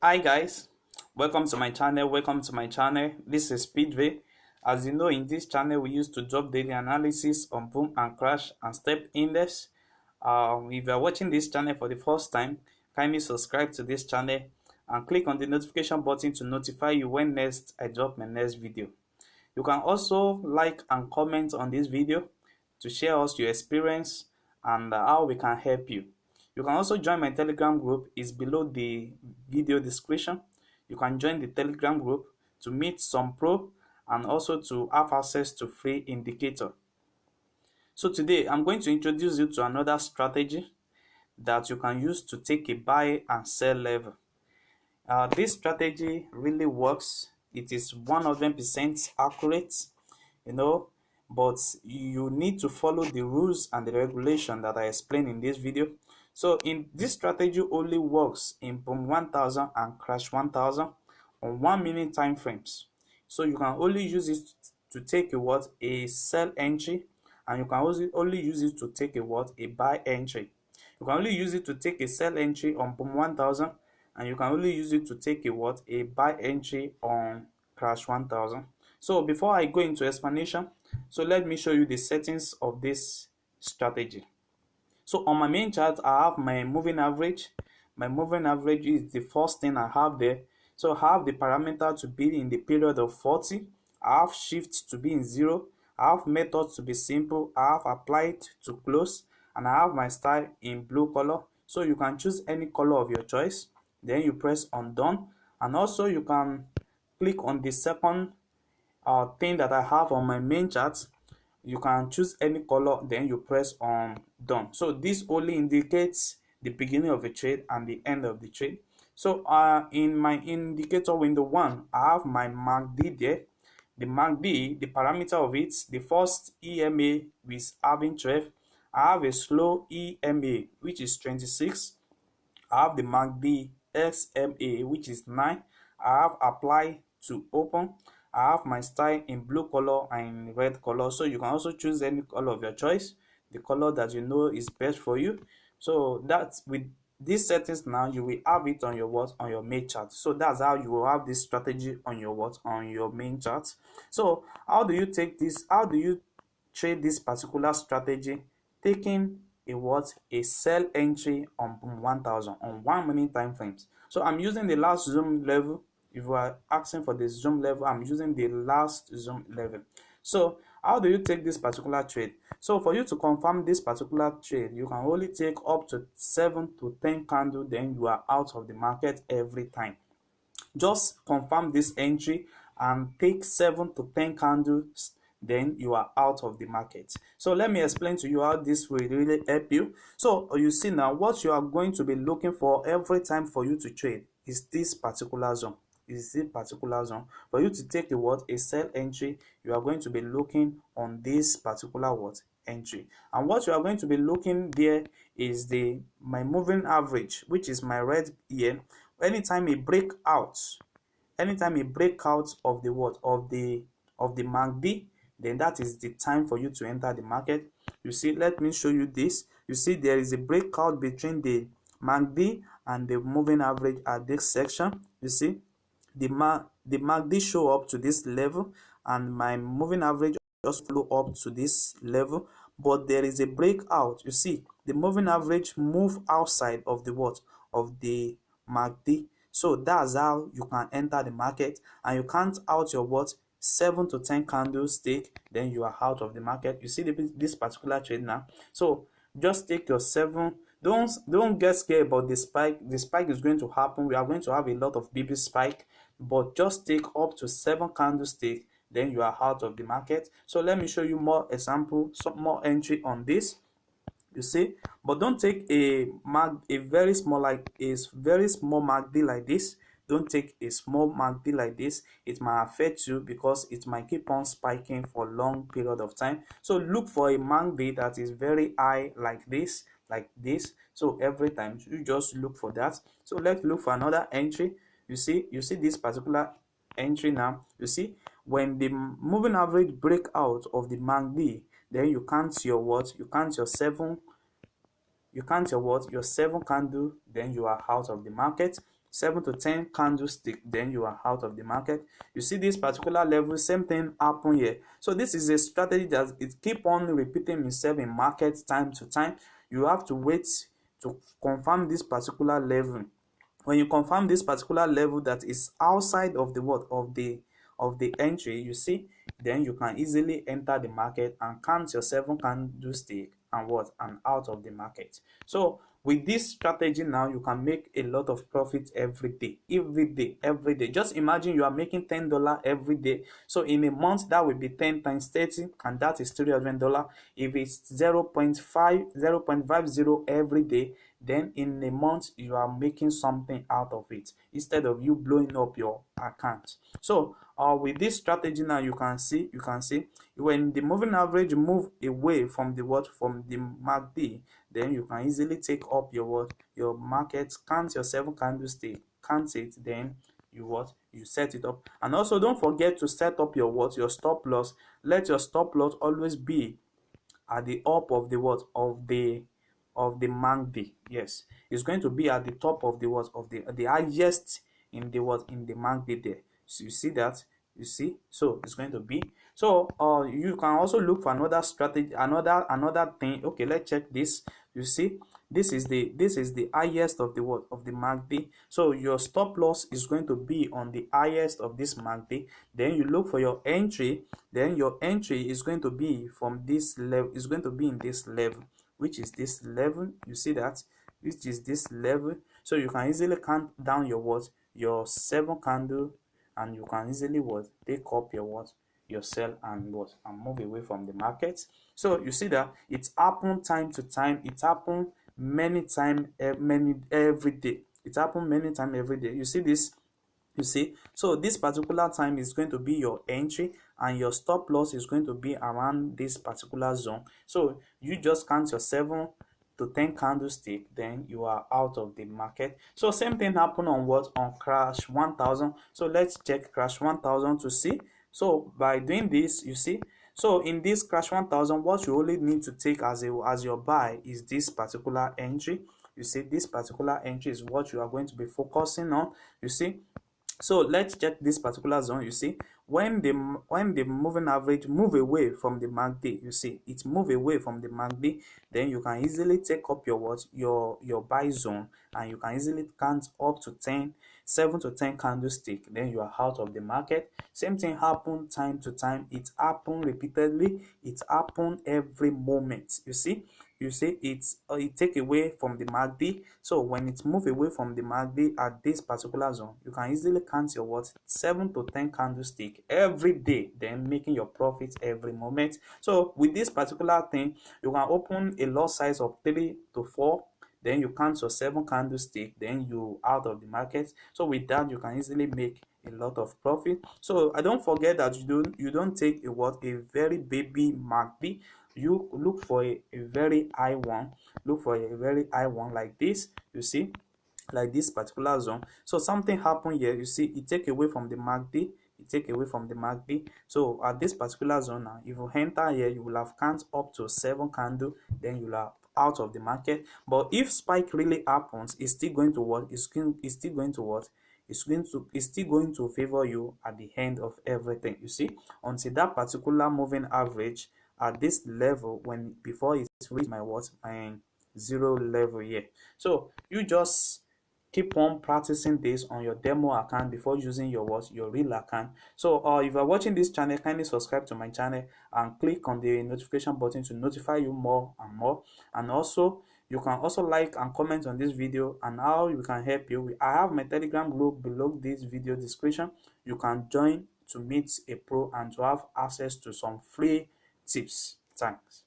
Hi guys, welcome to my channel. This is Speedway. As you know, in this channel we used to drop daily analysis on boom and crash and step index. If you are watching this channel for the first time, kindly subscribe to this channel and click on the notification button to notify you when next I drop my next video. You can also like and comment on this video to share us your experience and how we can help you. You can also join my Telegram group, is below the video description. You can join the Telegram group to meet some pro and also to have access to free indicator. So today I'm going to introduce you to another strategy that you can use to take a buy and sell level. This strategy really works. It is 100% accurate, you know, but you need to follow the rules and the regulation that I explained in this video. So in this strategy only works in boom 1000 and crash 1000 on 1 minute time frames. So you can only use it to take a sell entry, and you can also only use it to take a buy entry. You can only use it to take a sell entry on boom 1000, and you can only use it to take a buy entry on crash 1000. So before I go into explanation, so let me show you the settings of this strategy. So on my main chart, I have my moving average. My moving average is the first thing I have there. So I have the parameter to be in the period of 40. I have shift to be in 0. I have method to be simple. I have applied to close, and I have my style in blue color. So you can choose any color of your choice. Then you press on done, and also you can click on the second thing that I have on my main chart. You can choose any color, then you press on done. So this only indicates the beginning of a trade and the end of the trade. So in my indicator window 1, I have my MACD there. The MACD, the parameter of it, the first EMA is having 12. I have a slow EMA which is 26. I have the MACD SMA which is 9. I have apply to open. I have my style in blue color and in red color. So you can also choose any color of your choice, the color that you know is best for you. So that's with these settings. Now you will have it on your main chart. So that's how you will have this strategy on your main chart. So how do you take this? How do you trade this particular strategy? Taking a sell entry on 1000 on 1 minute time frames. So I'm using the last zoom level. If you are asking for the zoom level, I'm using the last zoom level. So how do you take this particular trade? So for you to confirm this particular trade, you can only take up to 7 to 10 candles, then you are out of the market every time. Just confirm this entry and take 7 to 10 candles, then you are out of the market. So let me explain to you how this will really help you. So you see now, what you are going to be looking for every time for you to trade is this particular zone. For you to take a sell entry, you are going to be looking on this particular entry, and what you are going to be looking there is my moving average, which is my red here. Anytime it break out, of the MACD, then that is the time for you to enter the market. You see, let me show you this. You see, there is a breakout between the MACD and the moving average at this section. You see, the MACD show up to this level, and my moving average just flow up to this level, but there is a breakout. You see, the moving average move outside of the MACD. So that's how you can enter the market, and you count out your 7 to 10 candlestick, then you are out of the market. You see this particular trade now. So just take your 7. Don't get scared about the spike. The spike is going to happen. We are going to have a lot of BB spike, but just take up to 7 candlestick, then you are out of the market. So let me show you more example, some more entry on this. You see, but don't take a very small MACD like this. Don't take a small MACD like this. It might affect you because it might keep on spiking for a long period of time. So look for a MACD that is very high like this. So every time you just look for that. So let's look for another entry. You see this particular entry now. You see, when the moving average break out of the MACD, then you count your your 7 candle, then you are out of the market. 7 to 10 candlestick, then you are out of the market. You see this particular level, same thing happen here. So this is a strategy that it keep on repeating itself in market time to time. You have to wait to confirm this particular level. When you confirm this particular level that is outside of the what of the entry, you see, then you can easily enter the market and count your 7 candlestick and what and out of the market. So with this strategy now, you can make a lot of profit every day, every day. Just imagine you are making $10 every day. So in a month, that will be 10 times 30, and that is $300. If it's 0.50 every day, then in a month you are making something out of it instead of you blowing up your account. So with this strategy now, you can see when the moving average move away from the what from the MACD, then you can easily take up your market, count your 7 candlestick, count it, then you set it up. And also don't forget to set up your stop loss. Let your stop loss always be at the up of the MACD. Yes, it's going to be at the top of the highest in the MACD there. So you see that, so it's going to be. So you can also look for another strategy, another thing. Okay, let's check this. You see, this is the highest of the MACD. So your stop loss is going to be on the highest of this MACD. Then you look for your entry. Then your entry is going to be from this level. It's going to be in this level, which is this level. You see that, which is this level. So you can easily count down your 7 candle, and you can easily take up your sell and move away from the market. So you see that it's happened time to time. It happened many time, every day. It happened many time every day. You see this. You see, so this particular time is going to be your entry, and your stop loss is going to be around this particular zone. So you just count your 7 to 10 candlestick, then you are out of the market. So same thing happened on crash 1000. So let's check crash 1000 to see. So by doing this, you see, so in this crash 1000, what you only need to take as your buy is this particular entry. You see, this particular entry is what you are going to be focusing on. You see, so let's check this particular zone. You see, when the moving average move away from the MACD, you see it move away from the MACD, then you can easily take up your buy zone, and you can easily count up to 7 to 10 candlestick, then you are out of the market. Same thing happen time to time. It happen repeatedly. It happen every moment. You see, it take away from the MACD. So when it move away from the MACD at this particular zone, you can easily count your 7 to 10 candlestick every day, then making your profit every moment. So with this particular thing, you can open a lot size of 3 to 4, then you count your 7 candlestick, then you out of the market. So with that, you can easily make a lot of profit. So I don't forget that you don't take a very baby MACD. You look for a very high one. Look for a very high one like this. You see, like this particular zone. So something happened here. You see, it take away from the MACD. It take away from the MACD. So at this particular zone now, if you enter here, you will have count up to 7 candle, then you'll have out of the market. But if spike really happens, it's still going to work. It's still going to work. It's still going to favor you at the end of everything. You see, until that particular moving average at this level, before it reach my zero level here. So you just keep on practicing this on your demo account before using your real account. So if you are watching this channel, kindly subscribe to my channel and click on the notification button to notify you more and more. And also you can also like and comment on this video and how we can help you. I have my Telegram group below this video description. You can join to meet a pro and to have access to some free tips. Thanks.